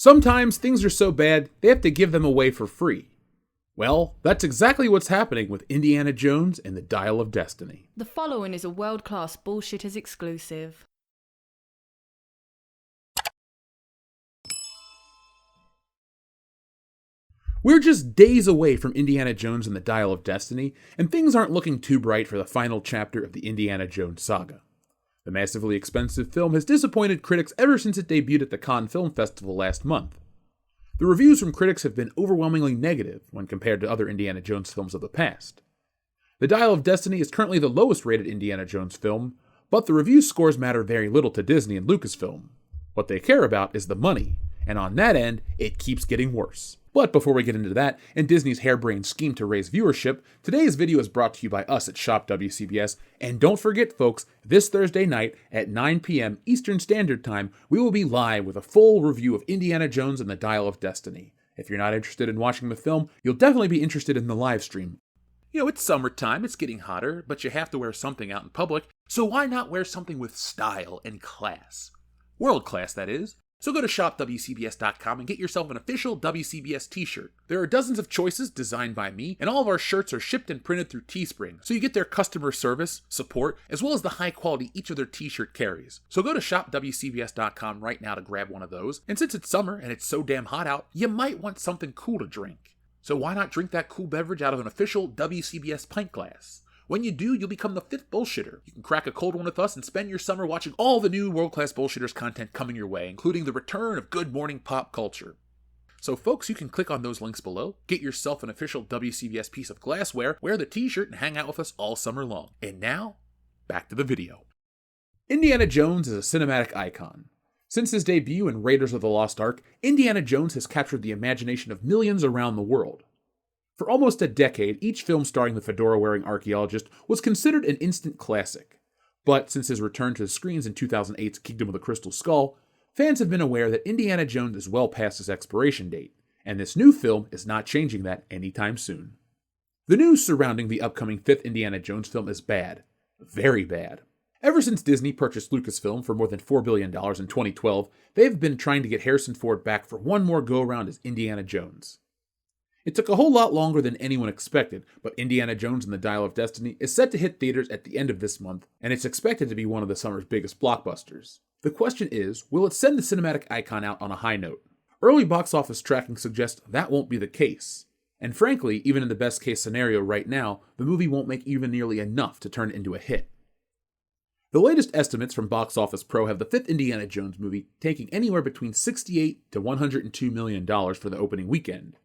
Sometimes things are so bad, they have to give them away for free. Well, that's exactly what's happening with Indiana Jones and the Dial of Destiny. The following is a world-class Bullshitters exclusive. We're just days away from Indiana Jones and the Dial of Destiny, and things aren't looking too bright for the final chapter of the Indiana Jones saga. The massively expensive film has disappointed critics ever since it debuted at the Cannes Film Festival last month. The reviews from critics have been overwhelmingly negative when compared to other Indiana Jones films of the past. The Dial of Destiny is currently the lowest rated Indiana Jones film, but the review scores matter very little to Disney and Lucasfilm. What they care about is the money, and on that end, it keeps getting worse. But before we get into that, and Disney's harebrained scheme to raise viewership, today's video is brought to you by us at Shop WCBS, and don't forget folks, this Thursday night at 9 p.m. Eastern Standard Time, we will be live with a full review of Indiana Jones and the Dial of Destiny. If you're not interested in watching the film, you'll definitely be interested in the live stream. You know, it's summertime, it's getting hotter, but you have to wear something out in public, so why not wear something with style and class? World class, that is. So go to shopwcbs.com and get yourself an official WCBS t-shirt. There are dozens of choices designed by me, and all of our shirts are shipped and printed through Teespring, so you get their customer service, support, as well as the high quality each of their t-shirt carries. So go to shopwcbs.com right now to grab one of those, and since it's summer and it's so damn hot out, you might want something cool to drink. So why not drink that cool beverage out of an official WCBS pint glass? When you do, you'll become the fifth bullshitter. You can crack a cold one with us and spend your summer watching all the new world-class Bullshitters content coming your way, including the return of Good Morning Pop Culture. So folks, you can click on those links below, get yourself an official WCBS piece of glassware, wear the t-shirt, and hang out with us all summer long. And now, back to the video. Indiana Jones is a cinematic icon. Since his debut in Raiders of the Lost Ark, Indiana Jones has captured the imagination of millions around the world. For almost a decade, each film starring the fedora-wearing archaeologist was considered an instant classic. But since his return to the screens in 2008's Kingdom of the Crystal Skull, fans have been aware that Indiana Jones is well past his expiration date, and this new film is not changing that anytime soon. The news surrounding the upcoming fifth Indiana Jones film is bad. Very bad. Ever since Disney purchased Lucasfilm for more than $4 billion in 2012, they've been trying to get Harrison Ford back for one more go-around as Indiana Jones. It took a whole lot longer than anyone expected, but Indiana Jones and the Dial of Destiny is set to hit theaters at the end of this month, and it's expected to be one of the summer's biggest blockbusters. The question is, will it send the cinematic icon out on a high note? Early box office tracking suggests that won't be the case. And frankly, even in the best case scenario right now, the movie won't make even nearly enough to turn it into a hit. The latest estimates from Box Office Pro have the fifth Indiana Jones movie taking anywhere between $68 to $102 million for the opening weekend.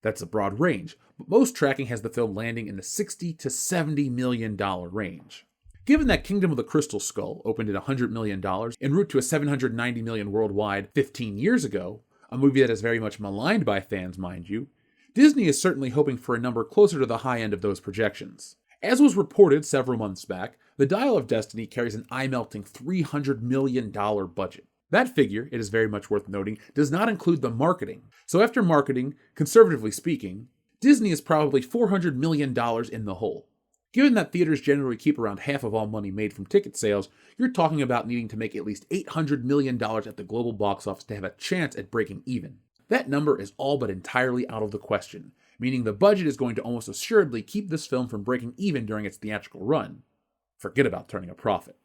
That's a broad range, but most tracking has the film landing in the $60 to $70 million range. Given that Kingdom of the Crystal Skull opened at $100 million en route to a $790 million worldwide 15 years ago, a movie that is very much maligned by fans, mind you, Disney is certainly hoping for a number closer to the high end of those projections. As was reported several months back, the Dial of Destiny carries an eye-melting $300 million budget. That figure, it is very much worth noting, does not include the marketing. So after marketing, conservatively speaking, Disney is probably $400 million in the hole. Given that theaters generally keep around half of all money made from ticket sales, you're talking about needing to make at least $800 million at the global box office to have a chance at breaking even. That number is all but entirely out of the question, meaning the budget is going to almost assuredly keep this film from breaking even during its theatrical run. Forget about turning a profit.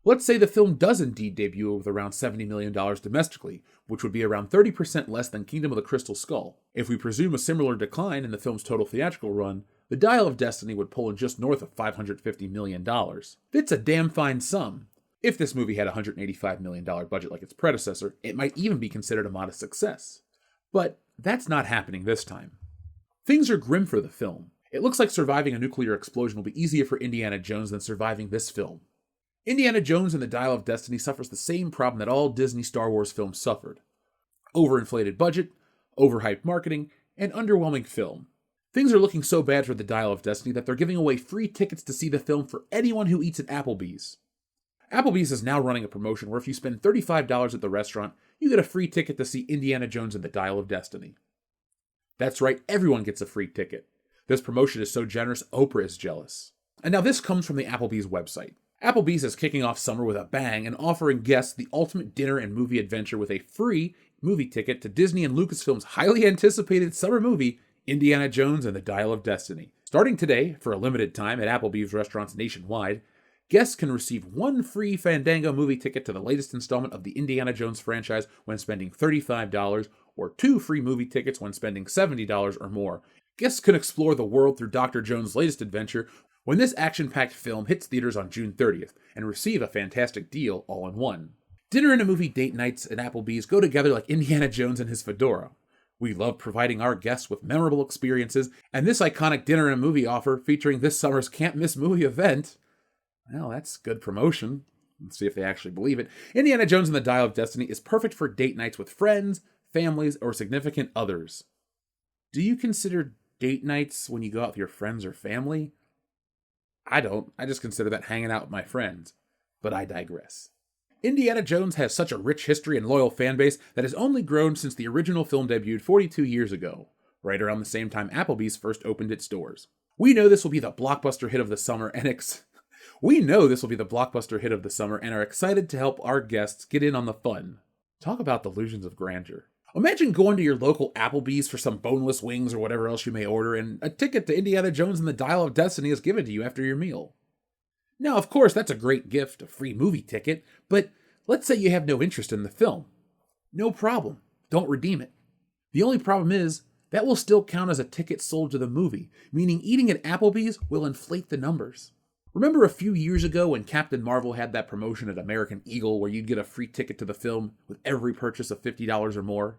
Let's say the film does indeed debut with around $70 million domestically, which would be around 30% less than Kingdom of the Crystal Skull. If we presume a similar decline in the film's total theatrical run, the Dial of Destiny would pull in just north of $550 million. It's a damn fine sum. If this movie had a $185 million budget like its predecessor, it might even be considered a modest success. But that's not happening this time. Things are grim for the film. It looks like surviving a nuclear explosion will be easier for Indiana Jones than surviving this film. Indiana Jones and the Dial of Destiny suffers the same problem that all Disney Star Wars films suffered. Overinflated budget, overhyped marketing, and underwhelming film. Things are looking so bad for the Dial of Destiny that they're giving away free tickets to see the film for anyone who eats at Applebee's. Applebee's is now running a promotion where if you spend $35 at the restaurant, you get a free ticket to see Indiana Jones and the Dial of Destiny. That's right, everyone gets a free ticket. This promotion is so generous, Oprah is jealous. And now this comes from the Applebee's website. Applebee's is kicking off summer with a bang and offering guests the ultimate dinner and movie adventure with a free movie ticket to Disney and Lucasfilm's highly anticipated summer movie, Indiana Jones and the Dial of Destiny. Starting today, for a limited time at Applebee's restaurants nationwide, guests can receive one free Fandango movie ticket to the latest installment of the Indiana Jones franchise when spending $35, or 2 free movie tickets when spending $70 or more. Guests can explore the world through Dr. Jones' latest adventure when this action-packed film hits theaters on June 30th, and receive a fantastic deal all in one. Dinner and a movie date nights at Applebee's go together like Indiana Jones and his fedora. We love providing our guests with memorable experiences, and this iconic dinner and a movie offer featuring this summer's can't-miss movie event, well, that's good promotion. Let's see if they actually believe it. Indiana Jones and the Dial of Destiny is perfect for date nights with friends, families, or significant others. Do you consider date nights when you go out with your friends or family? I don't. I just consider that hanging out with my friends. But I digress. Indiana Jones has such a rich history and loyal fan base that has only grown since the original film debuted 42 years ago, right around the same time Applebee's first opened its doors. We know this will be the blockbuster hit of the summer and are excited to help our guests get in on the fun. Talk about delusions of grandeur. Imagine going to your local Applebee's for some boneless wings or whatever else you may order, and a ticket to Indiana Jones and the Dial of Destiny is given to you after your meal. Now, of course, that's a great gift, a free movie ticket, but let's say you have no interest in the film. No problem. Don't redeem it. The only problem is, that will still count as a ticket sold to the movie, meaning eating at Applebee's will inflate the numbers. Remember a few years ago when Captain Marvel had that promotion at American Eagle where you'd get a free ticket to the film with every purchase of $50 or more?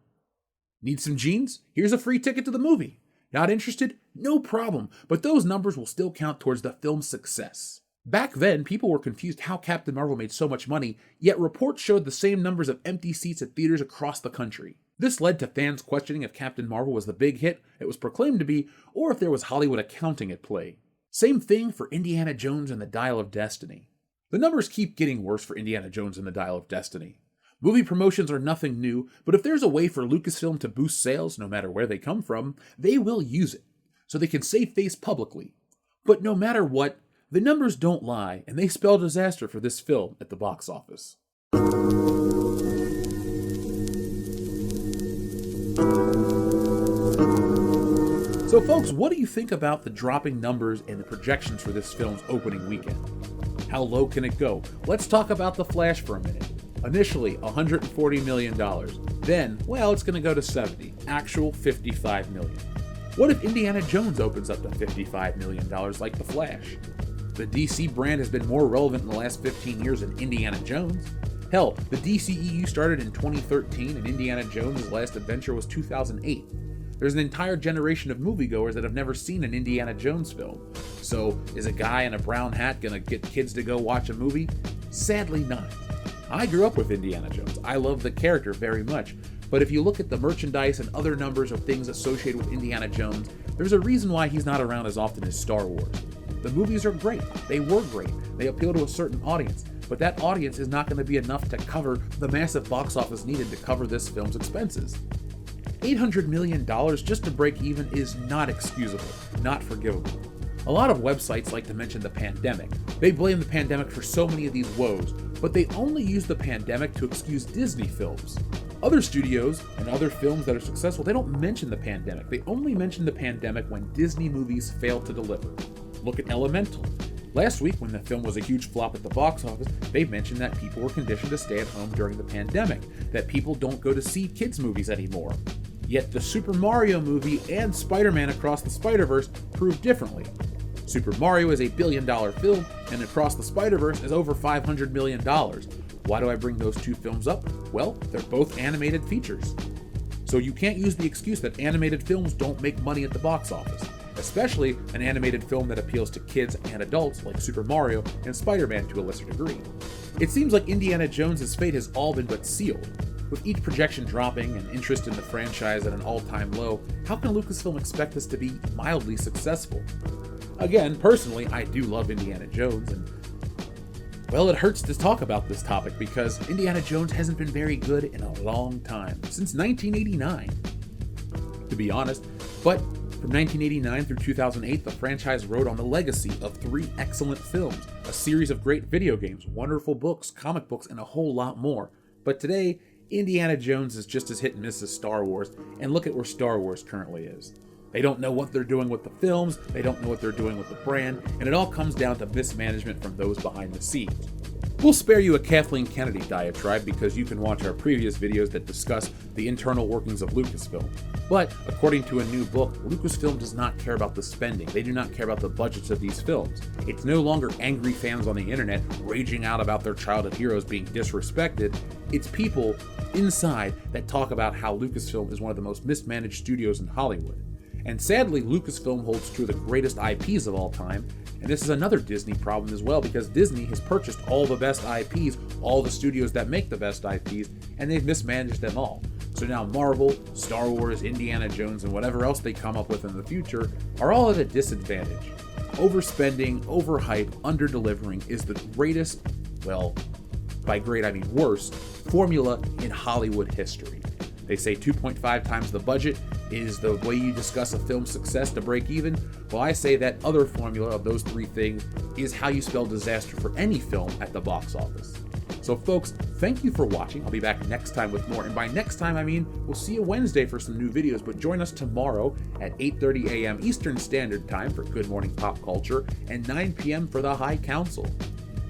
Need some jeans? Here's a free ticket to the movie. Not interested? No problem, but those numbers will still count towards the film's success. Back then, people were confused how Captain Marvel made so much money, yet reports showed the same numbers of empty seats at theaters across the country. This led to fans questioning if Captain Marvel was the big hit it was proclaimed to be, or if there was Hollywood accounting at play. Same thing for Indiana Jones and the Dial of Destiny. The numbers keep getting worse for Indiana Jones and the Dial of Destiny. Movie promotions are nothing new, but if there's a way for Lucasfilm to boost sales, no matter where they come from, they will use it, so they can save face publicly. But no matter what, the numbers don't lie, and they spell disaster for this film at the box office. So folks, what do you think about the dropping numbers and the projections for this film's opening weekend? How low can it go? Let's talk about The Flash for a minute. Initially, $140 million. Then, well, it's going to go to 70. Actual $55 million. What if Indiana Jones opens up to $55 million like The Flash? The DC brand has been more relevant in the last 15 years than Indiana Jones. Hell, the DCEU started in 2013 and Indiana Jones' last adventure was 2008. There's an entire generation of moviegoers that have never seen an Indiana Jones film. So, is a guy in a brown hat gonna get kids to go watch a movie? Sadly not. I grew up with Indiana Jones. I love the character very much. But if you look at the merchandise and other numbers of things associated with Indiana Jones, there's a reason why he's not around as often as Star Wars. The movies are great. They were great. They appeal to a certain audience. But that audience is not going to be enough to cover the massive box office needed to cover this film's expenses. $800 million just to break even is not excusable, not forgivable. A lot of websites like to mention the pandemic. They blame the pandemic for so many of these woes, but they only use the pandemic to excuse Disney films. Other studios and other films that are successful, they don't mention the pandemic. They only mention the pandemic when Disney movies fail to deliver. Look at Elemental. Last week, when the film was a huge flop at the box office, they mentioned that people were conditioned to stay at home during the pandemic, that people don't go to see kids' movies anymore. Yet the Super Mario movie and Spider-Man Across the Spider-Verse prove differently. Super Mario is a $1 billion film, and Across the Spider-Verse is over $500 million. Why do I bring those two films up? Well, they're both animated features. So you can't use the excuse that animated films don't make money at the box office, especially an animated film that appeals to kids and adults like Super Mario and Spider-Man to a lesser degree. It seems like Indiana Jones' fate has all been but sealed. With each projection dropping and interest in the franchise at an all-time low, how can Lucasfilm expect this to be mildly successful? Again, personally, I do love Indiana Jones, and well, it hurts to talk about this topic because Indiana Jones hasn't been very good in a long time, since 1989, to be honest. But from 1989 through 2008, the franchise rode on the legacy of 3 excellent films, a series of great video games, wonderful books, comic books, and a whole lot more. But today, Indiana Jones is just as hit and miss as Star Wars, and look at where Star Wars currently is. They don't know what they're doing with the films, they don't know what they're doing with the brand, and it all comes down to mismanagement from those behind the scenes. We'll spare you a Kathleen Kennedy diatribe because you can watch our previous videos that discuss the internal workings of Lucasfilm. But, according to a new book, Lucasfilm does not care about the spending. They do not care about the budgets of these films. It's no longer angry fans on the internet raging out about their childhood heroes being disrespected. It's people inside that talk about how Lucasfilm is one of the most mismanaged studios in Hollywood. And sadly, Lucasfilm holds true of the greatest IPs of all time, and this is another Disney problem as well, because Disney has purchased all the best IPs, all the studios that make the best IPs, and they've mismanaged them all. So now Marvel, Star Wars, Indiana Jones, and whatever else they come up with in the future are all at a disadvantage. Overspending, overhype, underdelivering is the greatest, well, by great I mean worst, formula in Hollywood history. They say 2.5 times the budget is the way you discuss a film's success to break even. Well, I say that other formula of those three things is how you spell disaster for any film at the box office. So folks, thank you for watching. I'll be back next time with more. And by next time, I mean, we'll see you Wednesday for some new videos, but join us tomorrow at 8:30 a.m. Eastern Standard Time for Good Morning Pop Culture and 9 p.m. for The High Council.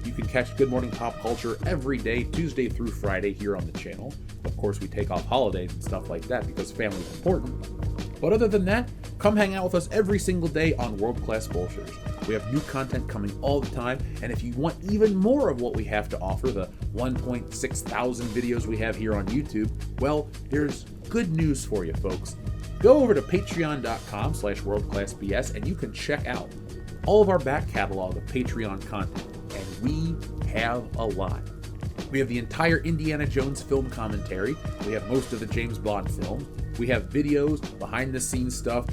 You can catch Good Morning Pop Culture every day, Tuesday through Friday here on the channel. Of course, we take off holidays and stuff like that because family is important. But other than that, come hang out with us every single day on World Class Bullshitters. We have new content coming all the time, and if you want even more of what we have to offer, the 1.6 thousand videos we have here on YouTube, well, there's good news for you, folks. Go over to patreon.com/worldclassbs and you can check out all of our back catalog of Patreon content. And we have a lot. We have the entire Indiana Jones film commentary. We have most of the James Bond films. We have videos, behind the scenes stuff.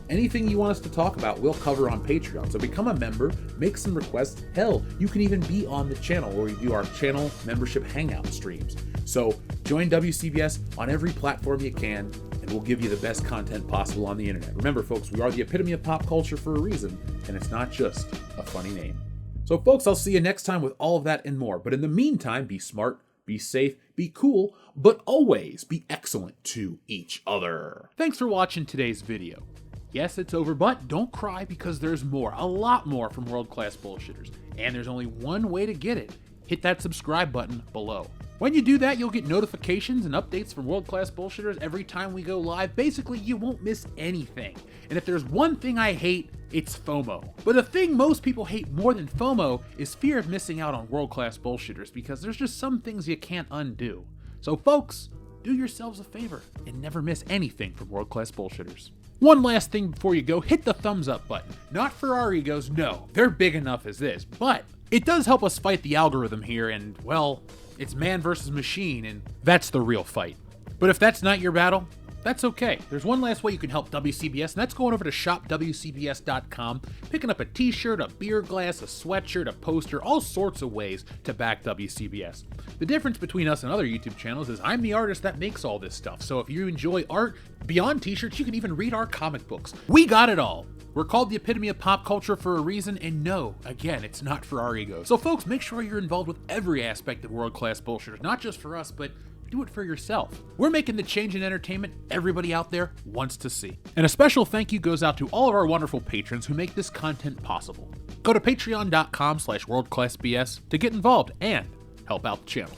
Anything you want us to talk about, we'll cover on Patreon. So become a member, make some requests. Hell, you can even be on the channel where we do our channel membership hangout streams. So join WCBS on every platform you can, and we'll give you the best content possible on the internet. Remember, folks, we are the epitome of pop culture for a reason, and it's not just a funny name. So folks, I'll see you next time with all of that and more. But in the meantime, be smart, be safe, be cool, but always be excellent to each other. Thanks for watching today's video. Yes, it's over, but don't cry because there's more, a lot more from World Class Bullshitters. And there's only one way to get it. Hit that subscribe button below. When you do that, you'll get notifications and updates from World Class Bullshitters every time we go live. Basically, you won't miss anything. And if there's one thing I hate, it's FOMO. But the thing most people hate more than FOMO is fear of missing out on World Class Bullshitters, because there's just some things you can't undo. So folks, do yourselves a favor and never miss anything from World Class Bullshitters. One last thing before you go, hit the thumbs up button. Not for our egos, no, they're big enough as this, but it does help us fight the algorithm here, and well, it's man versus machine, and that's the real fight. But if that's not your battle, that's okay. There's one last way you can help WCBS, and that's going over to shopwcbs.com, picking up a t-shirt, a beer glass, a sweatshirt, a poster, all sorts of ways to back WCBS. The difference between us and other YouTube channels is I'm the artist that makes all this stuff, so if you enjoy art beyond t-shirts, you can even read our comic books. We got it all. We're called the epitome of pop culture for a reason, and no, again, it's not for our egos. So folks, make sure you're involved with every aspect of World Class Bullshitters, not just for us, but do it for yourself. We're making the change in entertainment everybody out there wants to see. And a special thank you goes out to all of our wonderful patrons who make this content possible. Go to patreon.com/worldclassbs to get involved and help out the channel.